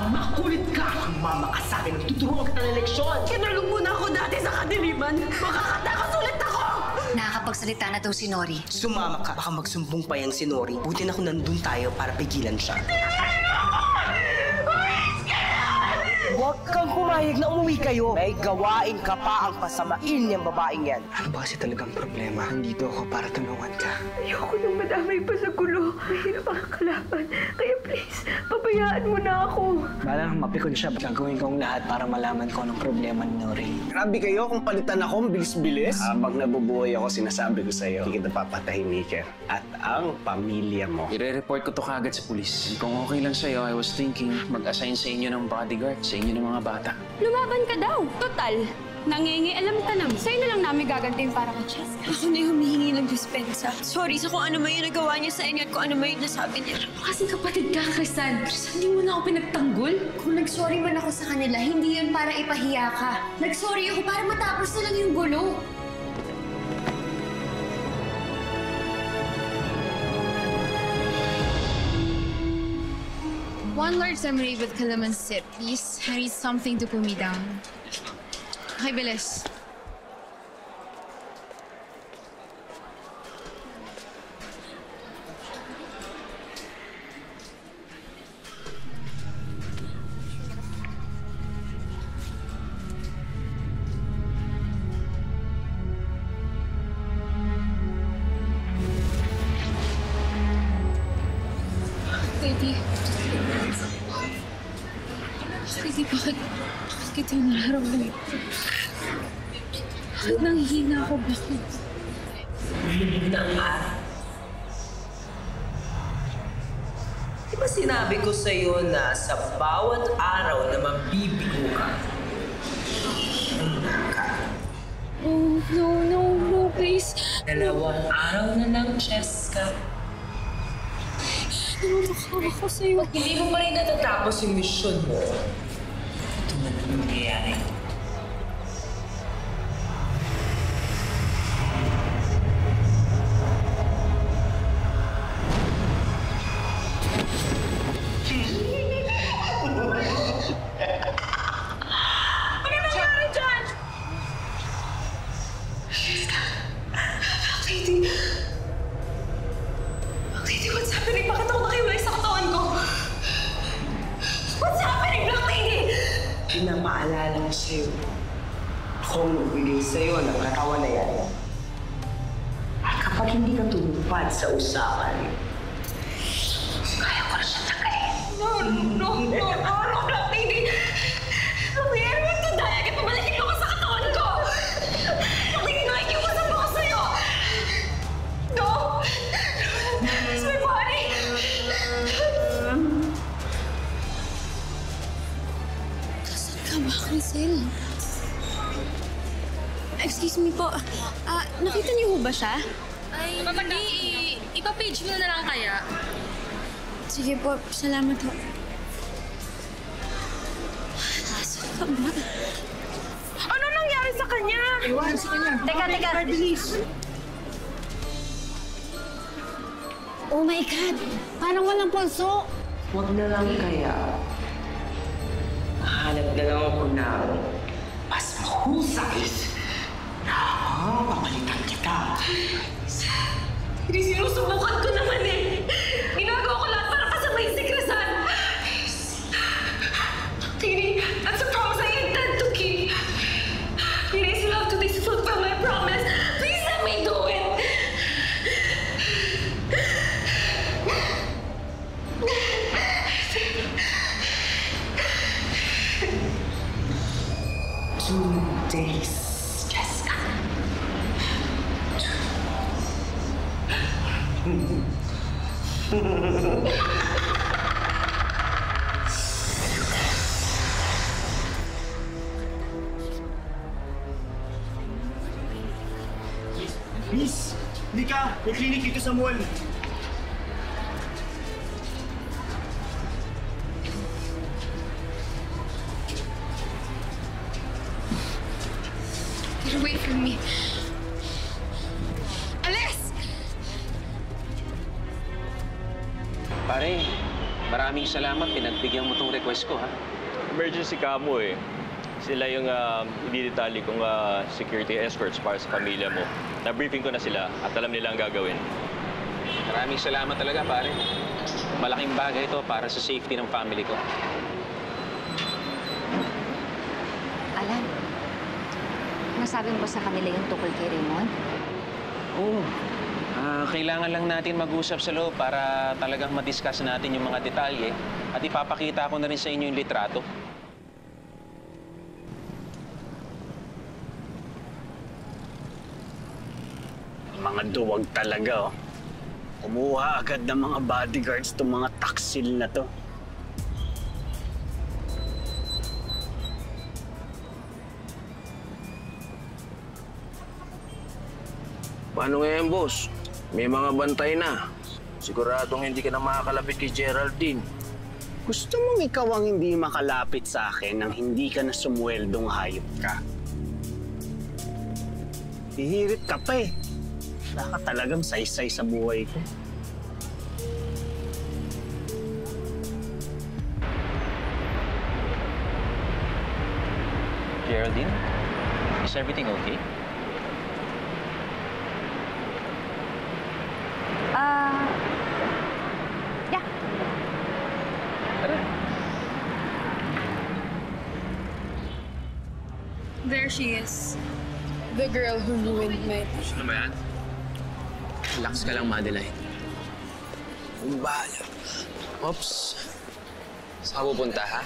Makulit ka! Mama ka sa akin, nagtuturuan kita ng leksyon! Kinulong muna ako dati sa kadiliman. Makakatakas ulit ako! Nakakapagsalita na daw si Nori. Sumama ka, baka magsumbong pa yung si Nori. Buti na kung nandun tayo para pigilan siya. Huwag kang pumayag na umuwi kayo. May gawain ka pa ang pasamain niyang babaeng yan. Ano ba kasi talagang problema? Nandito ako para tulungan ka. Ayoko nang madamay pa sa gulo. Mahirap ang kalaban. Kaya please, pabayaan mo na ako. Bala nang mapikon siya, gagawin kong lahat para malaman ko anong problema ni Nori. Grabe kayo kung palitan ako, bilis-bilis. Habang nabubuhay ako, sinasabi ko sa'yo, hindi kita papatahimikin. At ang pamilya mo. I-report ko to kagad sa pulis. Kung okay lang sa'yo, I was thinking mag-assign sa inyo ng bodyguard, sa inyo ng mga bata. Lumaban ka daw. Total, nangingialam ka naman. Sa'yo na lang namin gagantiin para kay Cheska. Ako na yung humihingi ng dispensa. Sorry sa kung ano man yung nagawa niya sa inyo at kung ano man yung nasabi niya. Kasi kapatid ka, Kristan. Kristan, hindi mo na ako pinagtanggol. Kung nag-sorry man ako sa kanila, hindi yun para ipahiya ka. Nag-sorry ako para matapos na lang yung gulo. One large summary with calamansi, please. I need something to cool me down. Okay, bilis. Katie, bakit kita nararamdaman? Bakit nanghihina ako? Bakit? Lumig na ang araw. Di ba sinabi ko sa'yo na sa bawat araw na mabibigo ka, Oh, no, please. 2 araw na lang, Cheska. Namamakawa ko sa'yo. Pag hindi mo pa rin natatapos yung mission mo, ito na lang nangyayari. Ano nangyari dyan? Katie, what's happening? Bakit ako nakiwalay sa katawan ko? What's happening, Black Lady? Pinapaalala ko sa'yo. Ako ang nagbigay sa'yo ng katawan na yan. At kapag hindi ka tumupad sa usapan, kaya ko na siya tanggalin. No, Black Lady! Black Lady, I want to die. Agad pabalikin mo ko sa katawan ko! Black Lady, nakikiusap ako sa'yo! No! It's my body! Saan ka ba, Crisel? Excuse me po. Nakita niyo ho ba siya? Ay, hindi. Ipa-page mo na lang kaya. Sige po, salamat ho. Saan ka ba? Ano nangyari sa kanya? Teka. Oh my God! Parang walang pulso! Huwag na lang kaya. Mahanap na lang ako ng mas mahusay na papalitan kita. Hindi sinusubukan ko naman eh. Ginagawa ko lahat para kasamayin si Kristan. Tini, that's a promise I intend to keep. Tini, si love to this fulfill my promise. Please let me do it. Two days, Jessica. Miss, hindi ka. May clinic dito sa mall. Get away from me. Alis! Pare, marami maraming salamat. Pinagbigyan mo tong request ko, ha? Emergency kamo eh. Sila yung ididetali kong security escorts para sa pamilya mo. Na-briefing ko na sila at alam nila ang gagawin. Maraming salamat talaga, pare. Malaking bagay ito para sa safety ng family ko. Alan, nasabi mo ba sa kanila yung tukol kay Raymond? Oo. Kailangan lang natin mag-usap sa loob para talagang madiscuss natin yung mga detalye at ipapakita ko na rin sa inyo yung litrato. Mga duwag talaga, oh. Kumuha agad ng mga bodyguards itong mga taksil na to. Paano ngayon, boss? May mga bantay na. Siguradong hindi ka na makakalapit kay Geraldine. Gusto mong ikaw ang hindi makalapit sa akin nang hindi ka na sumweldong hayop ka? Hihirit ka pa eh. Wala ka talagang saysay sa buhay ko. Geraldine, is everything okay? Yeah. There she is. The girl who ruined my life. Ano ba yan? Relax ka lang, Madeline. Kung bahala. Oops. Saan ka pupunta, ha?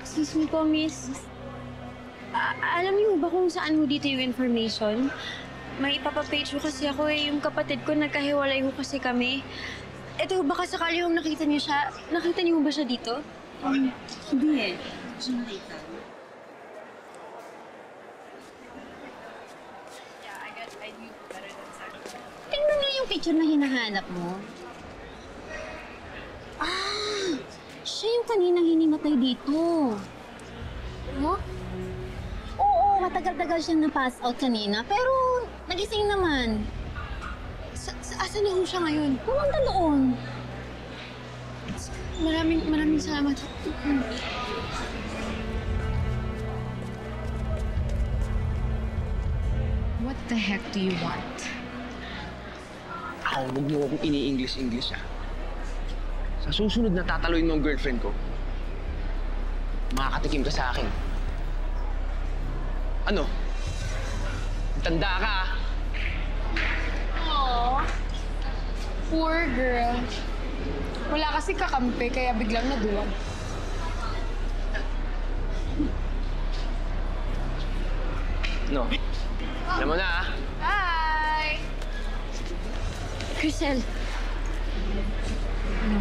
Excuse me po, miss. Alam niyo ba kung saan ho dito yung information? May ipapapage ho kasi ako eh. Yung kapatid ko, nagkahiwalay ho kasi kami. Ito, baka sakali yung nakita niyo siya. Nakita niyo ba siya dito? Hindi eh. Hindi siya nakita. Tingnan niyo yung picture na hinahanap mo. Siya yung kaninang hinimatay dito. Mo? Oo, matagal-tagal siyang na-pass out kanina, pero nagising naman. Asan na ho siya ngayon? Pumunta doon. Maraming salamat. What the heck do you want? Ako, huwag mo akong ini-English, ha? Sa susunod na tataloyin mo ang girlfriend ko, makakatikim ka sa akin. Ano? Tanda ka, ha? Aww. Poor girl. Wala kasi kakampi, kaya biglang naduwag. No. Alam mo na, ha? Hi! Crisel. Ano?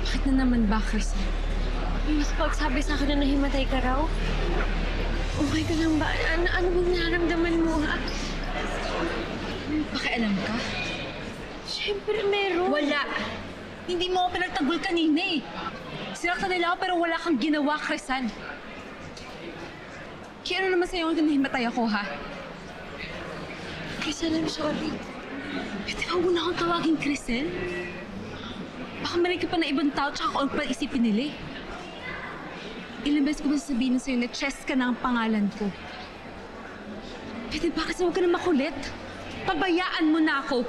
Bakit na naman ba, Crisel? Mas pagsabi sa akin na nahimatay ka raw? Okay ka lang ba? Ano bang nararamdaman mo, ha? Pakialam ka? Siyempre meron. Wala. Hindi mo ako pinagtanggol kanina eh. Sinaktan nila ako pero wala kang ginawa, Crisan. Kaya ano naman sa'yo kung nahimatay ako, ha? Crisel, I'm sorry. Pwede ba muna akong tawagin Crisel? Baka marig ka pa na ibang tao tsaka kung pa isipin nila eh. Ilang beses ko ba sasabihin sa'yo na Chess ka na ang pangalan ko? Pwede ba kasi huwag ka na makulit? Pabayaan mo na ako!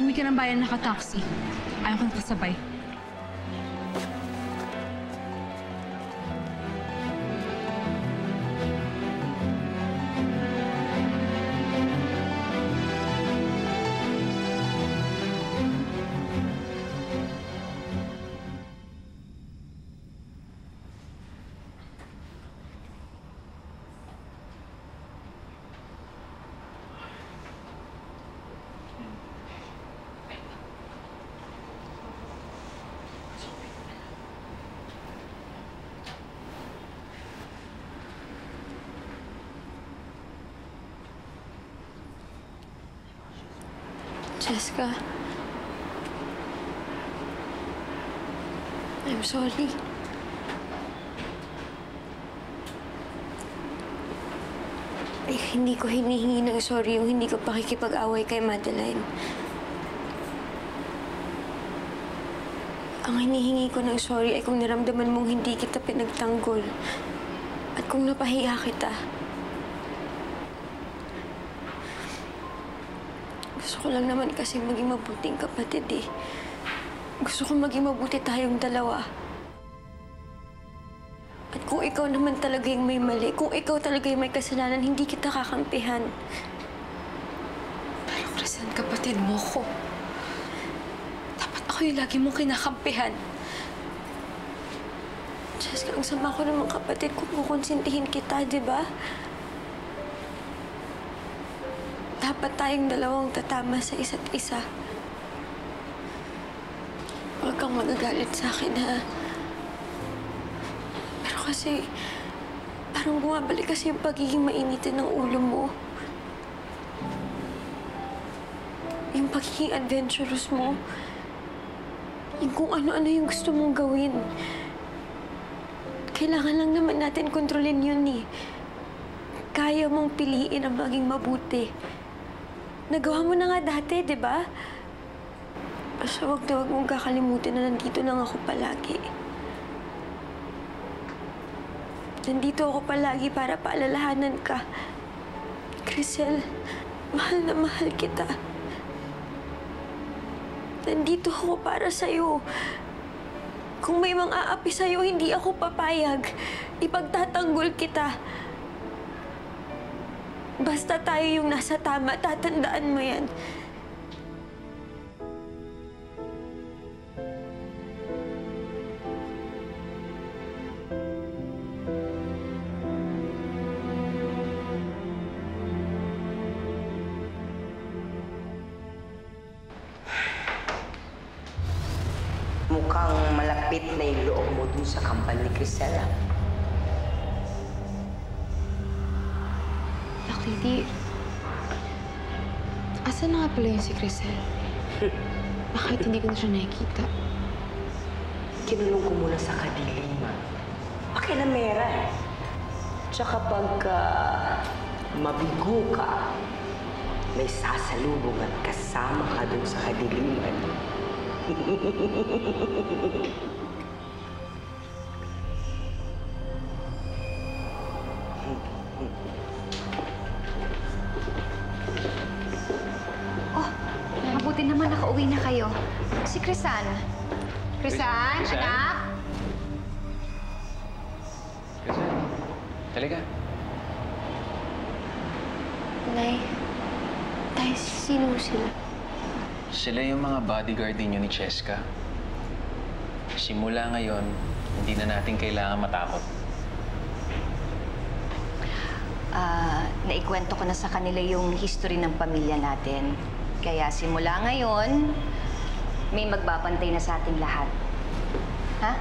Uwi ka ng bayan naka-taxi. Ayaw kang kasabay. Jessica. I'm sorry. Ay, hindi ko hinihingi ng sorry yung hindi ko pakikipag-away kay Madeline. Ang hinihingi ko ng sorry ay kung naramdaman mong hindi kita pinagtanggol at kung napahiya kita. Gusto ko lang naman kasi maging mabuting kapatid eh. Gusto ko maging mabuti tayong dalawa. At kung ikaw naman talaga yung may mali, kung ikaw talaga yung may kasalanan, hindi kita kakampihan. Pero, Crisel, kapatid mo ko. Dapat ako yung lagi mong kinakampihan. Jessica, ang sama ko naman kapatid kung kukonsintihin kita, di ba? Dapat tayong dalawang tatama sa isa't isa. Huwag kang magagalit sa akin, ha? Pero kasi, parang bumabalik kasi yung pagiging mainitin ng ulo mo. Yung pagiging adventurous mo. Yung kung ano-ano yung gusto mong gawin. Kailangan lang naman natin kontrolin yun eh. Kaya mong piliin ang maging mabuti. Nagawa mo na nga dati, di ba? Basta wag na wag mong kakalimutan na nandito lang ako palagi. Nandito ako palagi para paalalahanan ka. Crisel, mahal na mahal kita. Nandito ako para sa'yo. Kung may mang-aapi sa'yo, hindi ako papayag. Ipagtatanggol kita. Basta tayo yung nasa tama, tatandaan mo yan. Mukhang malapit na yung loob mo dun sa kampal ni Crisel. Lady, asan na nga pala yun si Crisel? Bakit hindi ko na siya nakikita? Kinulong ko muna sa kadiliman. Pakilamera eh. Tsaka pagka mabigo ka, may sasalubong at kasama ka dun sa kadiliman. Mabuti naman nakauwi na kayo. Si Crisan. Crisan, anak? Crisan, talaga? Nay, tayo sino sila? Sila yung mga bodyguard ninyo ni Cheska. Simula ngayon, hindi na natin kailangan matakot. Naikwento ko na sa kanila yung history ng pamilya natin. Kaya simula ngayon, may magbabantay na sa ating lahat. Ha?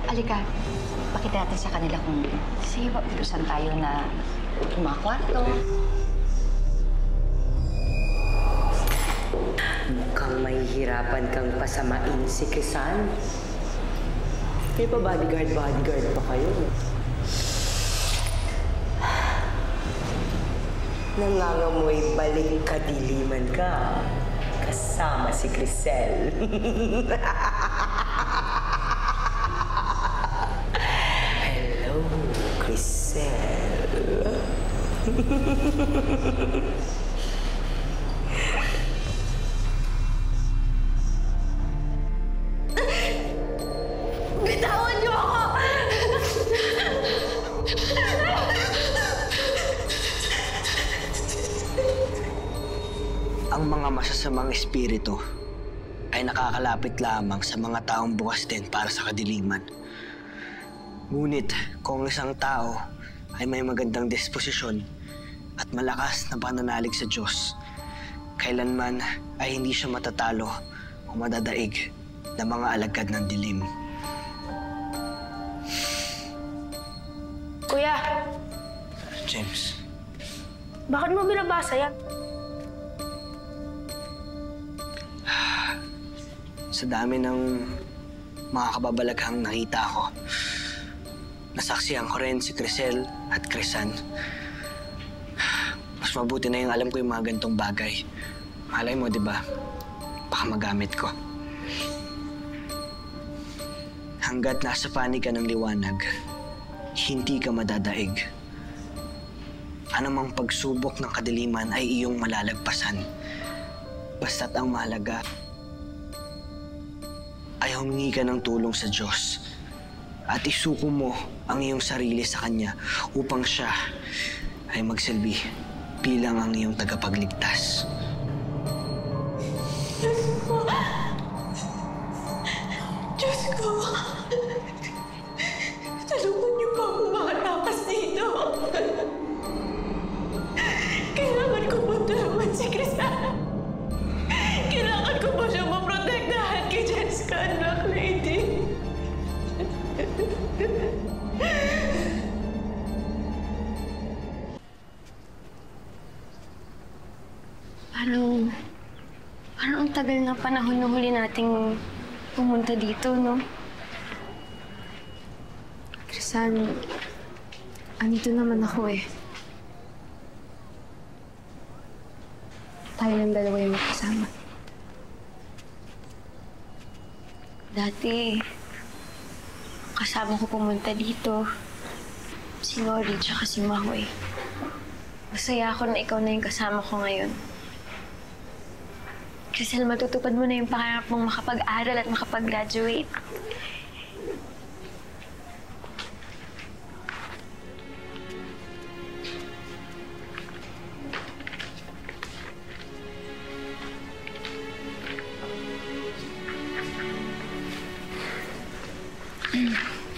Alika, pakita natin sa kanila kung saan tayo na yung mga kwarto. Mukhang mahihirapan kang pasamain si Crisan. May pa bodyguard pa kayo. Nangangamoy balik kadiliman ka. Kasama si Crisel. Hello, Crisel. Bitawan niyo ako! Ang mga masasamang espiritu ay nakakalapit lamang sa mga taong bukas din para sa kadiliman. Ngunit kung isang tao ay may magandang disposisyon at malakas na pananalig sa Diyos, kailanman ay hindi siya matatalo o madadaig ng mga alagad ng dilim. Kuya! James. Bakit mo binabasa yan? Sa dami ng mga kababalaghang nakita ko, nasaksihan ko rin si Crisel at Crisan. Mas mabuti na yung alam ko yung mga ganitong bagay. Malay mo, di ba? Baka magamit ko. Hanggat nasa panig ka ng liwanag, hindi ka madadaig. Anumang pagsubok ng kadiliman ay iyong malalagpasan. Basta't ang mahalaga ay humingi ka ng tulong sa Diyos at isuko mo ang iyong sarili sa Kanya upang Siya ay magsilbi bilang ang iyong tagapagligtas. Diyos ko! Tulungan niyo pa ako makatakas dito. Kailangan ko po tulungan si Crisan. Kailangan ko po siya maprotektahan kay Jessica and Black Lady. Parang ang tagal ng panahon na huli nating pumunta dito, no? Crisan, andito naman ako eh. Tayo ng dalawa yung magkasama. Dati, kasama ko pumunta dito. Si Nori tsaka si Mahoy. Masaya ako na ikaw na yung kasama ko ngayon. Crisel, matutupad mo na yung pangarap mong makapag-aral at makapag-graduate.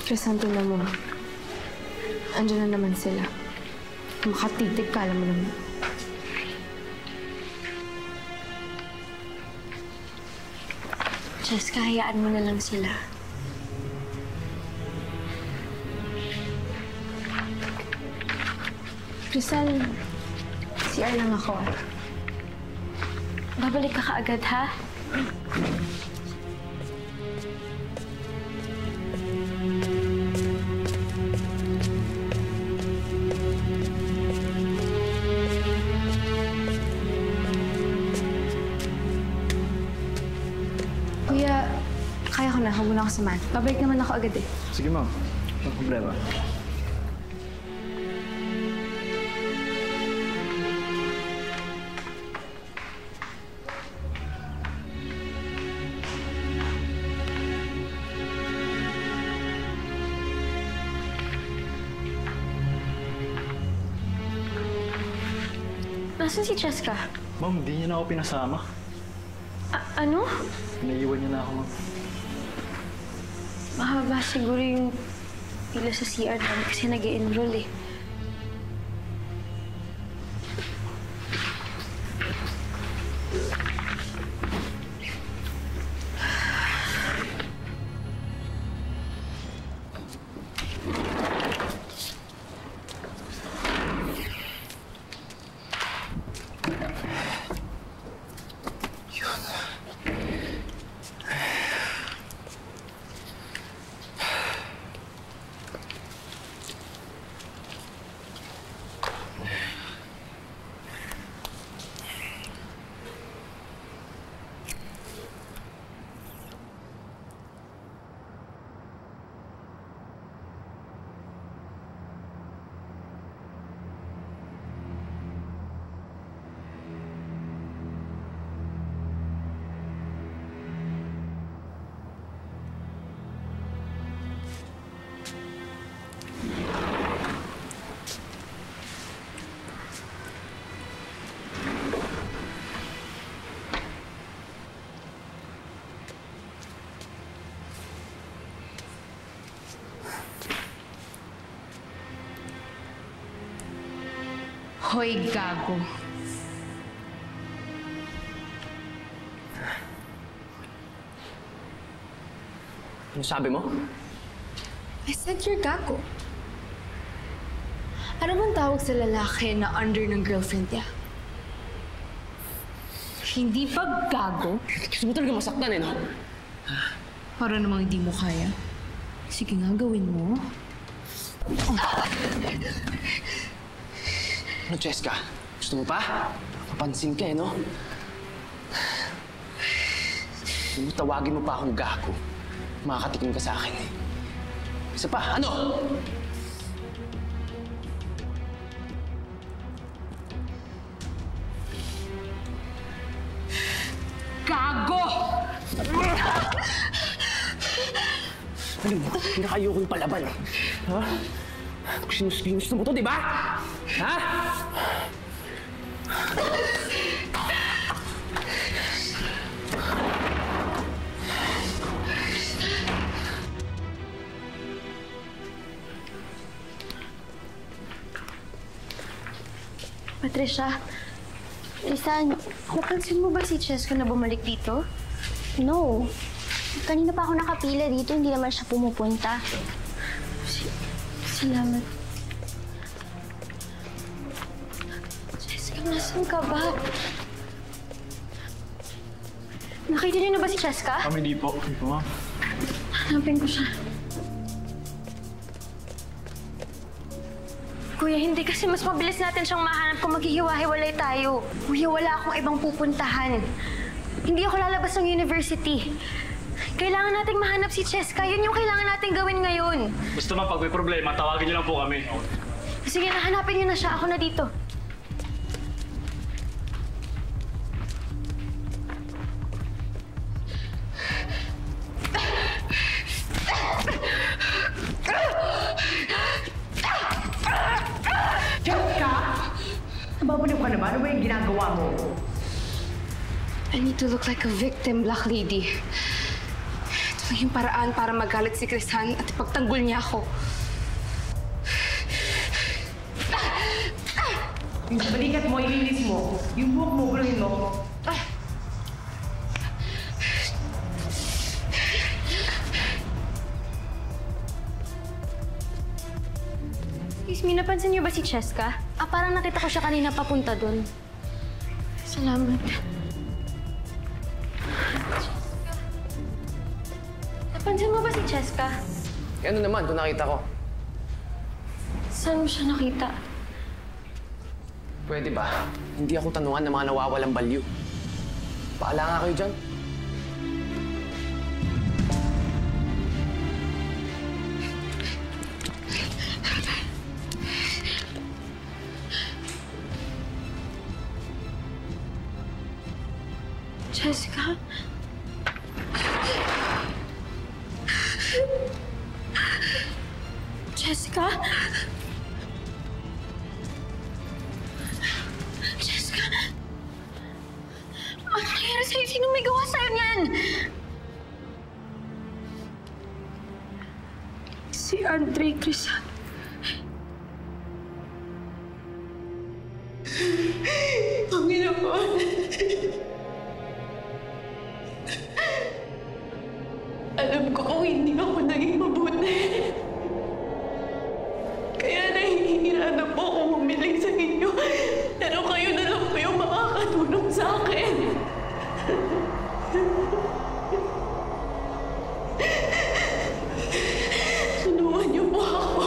Crisan, tingnan mo. Andiyan na naman sila. Makatitig ka, alam mo naman. Jessica, hayaan mo na lang sila. Crisan, CR lang ako ah. Babalik ka kaagad, ha? Kuya, kaya ko na. Huwag mo na ako samahan. Babalik naman ako agad eh. Sige, ma'am. Walang problema. Nasaan si Jessica? Ma'am, hindi niya na ako pinasama. Ano? Naiiwan niya na ako, ma'am. Mahaba siguro yung pila sa CR namin kasi nag-e-enroll eh. Hoy, gago. Ano sabi mo? I said you're gago. Ano bang tawag sa lalaki na under ng girlfriend niya? Hindi ba gago? Gusto mo talaga masaktan eh, no? Para namang hindi mo kaya. Sige nga, gawin mo. Ano, Cheska? Gusto mo pa? Mapansin ka no? Kung tawagin mo pa akong gago, makakatikim ka sa akin eh. Isa pa, ano? Gago! Alam mo, pinakayokong palaban eh. Ha? Ginusto mo to, di ba? Ha? Patricia, Rizan, napansin mo ba si Cheska na bumalik dito? No. Kanina pa ako nakapila dito, hindi naman siya pumupunta. Salamat. Cheska, nasan ka ba? Nakita niyo na ba si Cheska? Kami di po. Di po, ma'am. Hanapin ko siya. Kuya, hindi kasi mas mabilis natin siyang mahanap kung maghihiwa-hiwalay tayo. Kuya, wala akong ibang pupuntahan. Hindi ako lalabas ng university. Kailangan nating mahanap si Cheska. Yun yung kailangan nating gawin ngayon. Basta ma'am, pag may problema, tawagin niyo lang po kami. Sige, nahanapin niyo na siya. Ako na dito. Cheska! Nababaliw ka naman. Ano ba yung ginagawa mo? I need to look like a victim, Black Lady. Ito lang yung paraan para magalit si Crisan at ipagtanggol niya ako. Yung balikat mo, ilinis mo. Yung buhok mo, guluhin mo. Excuse me, napansin niyo ba si Cheska? Parang nakita ko siya kanina papunta doon. Salamat. Napansin mo ba si Cheska? Ano naman kung nakita ko? Saan mo siya nakita? Pwede ba? Hindi ako tanungan ng mga nawawalang balyo. Paala nga kayo dyan. Cheska? Cheska? Cheska? Ano nangyari sa'yo? Sino may gawa sa'yo niyan? Si Andre Crisan. Panginoon! Alam ko kung hindi ako naging mabuti. Kaya nahihirapan po ako humiling sa inyo. Pero kayo na lang po yung makakatulong sa akin. Tulungan niyo po ako.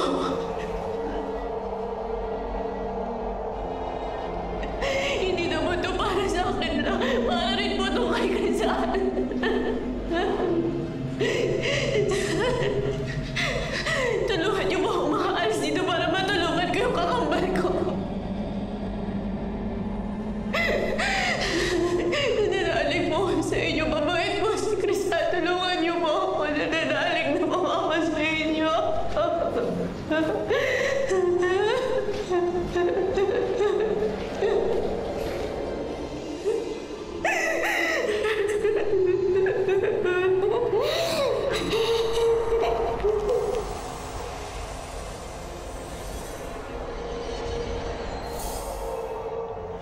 Hindi naman to para sa akin lang. Para rin po to kay Crisan. Tulungan niyo po akong makaalis dito para matulungan ko yung kakambal ko. Nananalig po ako sa inyo. Mabait po si Crisan. Tulungan niyo po ako. Nananalig na po ako sa inyo.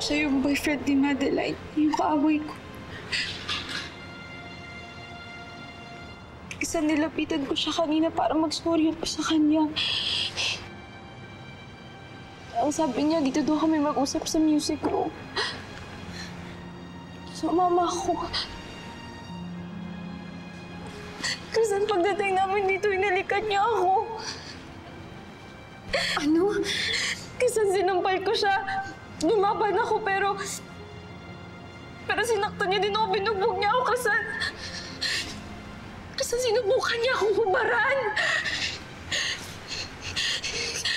Siya yung boyfriend ni Madeline, yung kaaway ko. Isa nilapitan ko siya kanina para mag-storyan pa sa kanya. Ang sabi niya, dito daw kami mag-usap sa music room. Sumama ako. Kasi pagdating namin dito, inalikan niya ako. Ano? Kasi Minsan sinampal ko siya. Lumaban ako pero sinaktan niya din ako, binugbog niya ako kasi sinubukan niya akong hubaran.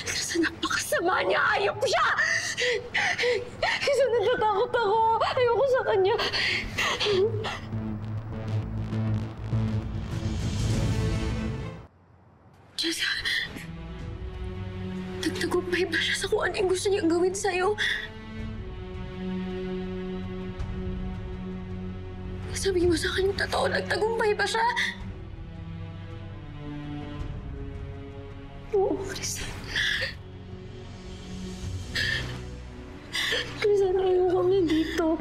Kasi napakasama niya, ayop siya! Kasi natatakot ako, ayoko sa kanya. Jessica, nagtagumpay ba siya sa kung ano yung gusto niyang gawin sa'yo? Sabi mo sa akin yung totoo, nagtagumpay ba siya? Oo, Crisan. Crisan, ayoko kami dito.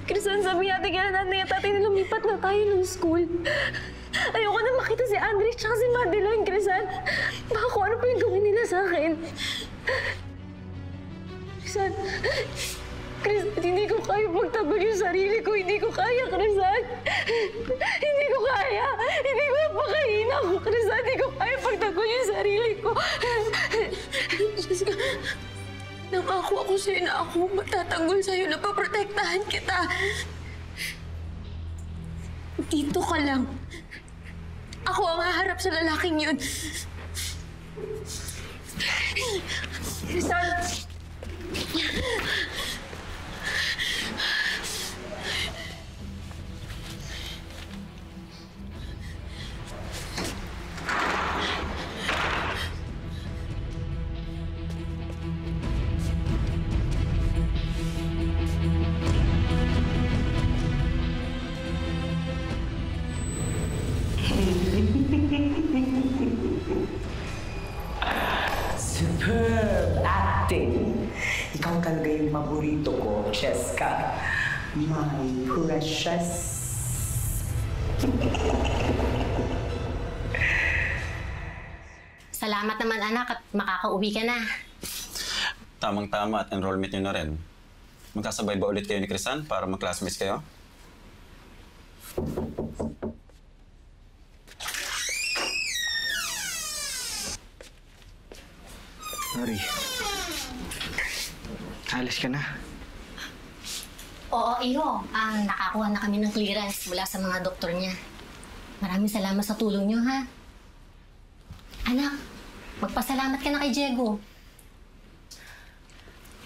Crisan, sabi natin kaya nanay at tatay na lumipat na tayo ng school. Ayoko na makita si Andres tsaka si Madeline, Crisan. Baka kung ano pa yung gawin nila sa akin. Crisan, hindi ko kaya magtanggol yung sarili ko. Hindi ko kaya, Crisan. Hindi ko kaya. Hindi ko napakahina ko, Crisan. Hindi ko kaya pagtanggol yung sarili ko. Jessica, nangako ako sa'yo na ako matatanggol sa'yo na paprotektahan kita. Dito ka lang. Ako ang haharap sa lalaking yun. Crisan! Superb acting! Ikaw talaga yung paborito ko, Cheska. My precious. Salamat naman, anak, at makakauwi ka na. Tamang-tama at enrollment nyo na rin. Magkasabay ba ulit kayo ni Crisan para mag-classmates kayo? Sorry. Alis ka na. Oo, Iho. Nakakuha na kami ng clearance mula sa mga doktor niya. Maraming salamat sa tulong niyo, ha? Anak, magpasalamat ka na kay Diego.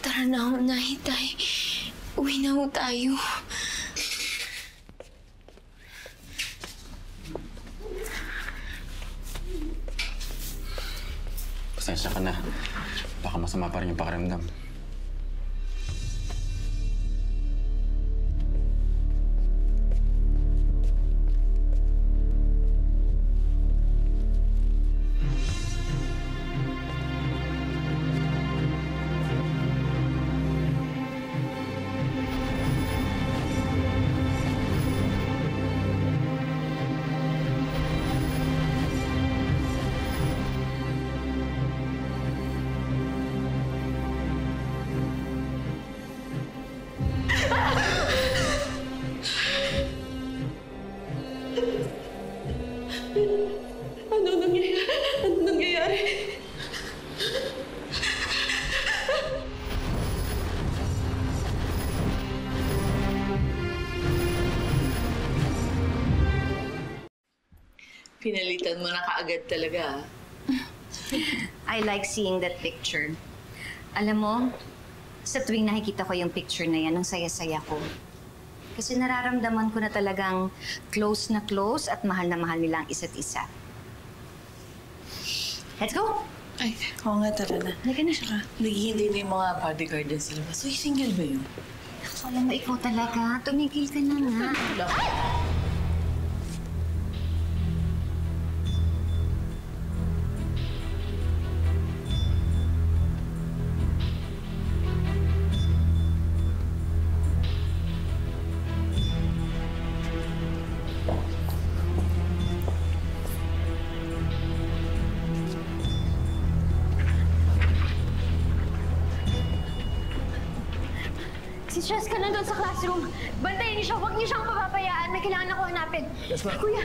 Tara na, unahin tayo. Uwi na ho tayo. Pasensya ka na. Baka masama pa rin yung pakiramdam. Ano nangyayari? Pinalitan mo na kaagad talaga. I like seeing that picture. Alam mo, sa tuwing nakikita ko yung picture na yan, ang saya-saya ko. Kasi nararamdaman ko na talagang close na close at mahal na mahal nila ang isa't isa. Let's go! Ay, oo nga, tara na. Halika na siya. Naghihintay na yung mga bodyguard din sila. So, single ba yun? Alam mo, ikaw talaga. Tumigil ka na nga. Si Cheska nandun sa classroom. Bantayin niyo siya. Huwag niyo siyang papabayaan. May kailangan ako hanapin. Yes, ma'am. Kuya!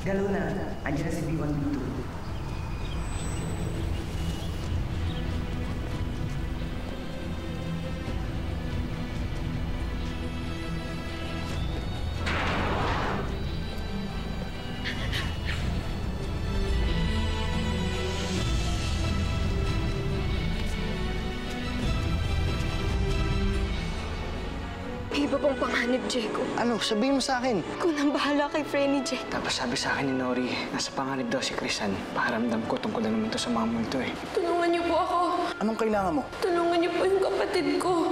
Galaw na. Andiyan na si B1, B2. May iba pang panganib, Diego. Ano? Sabihin mo sa akin. Ikaw nang bahala kay Frenny, Jack. Tapos sabi sa akin ni Nori, nasa panganib daw si Crisan. Pakiramdam ko tungkol na naman to sa mga multo eh. Tulungan niyo po ako. Anong kailangan mo? Tulungan niyo po yung kapatid ko.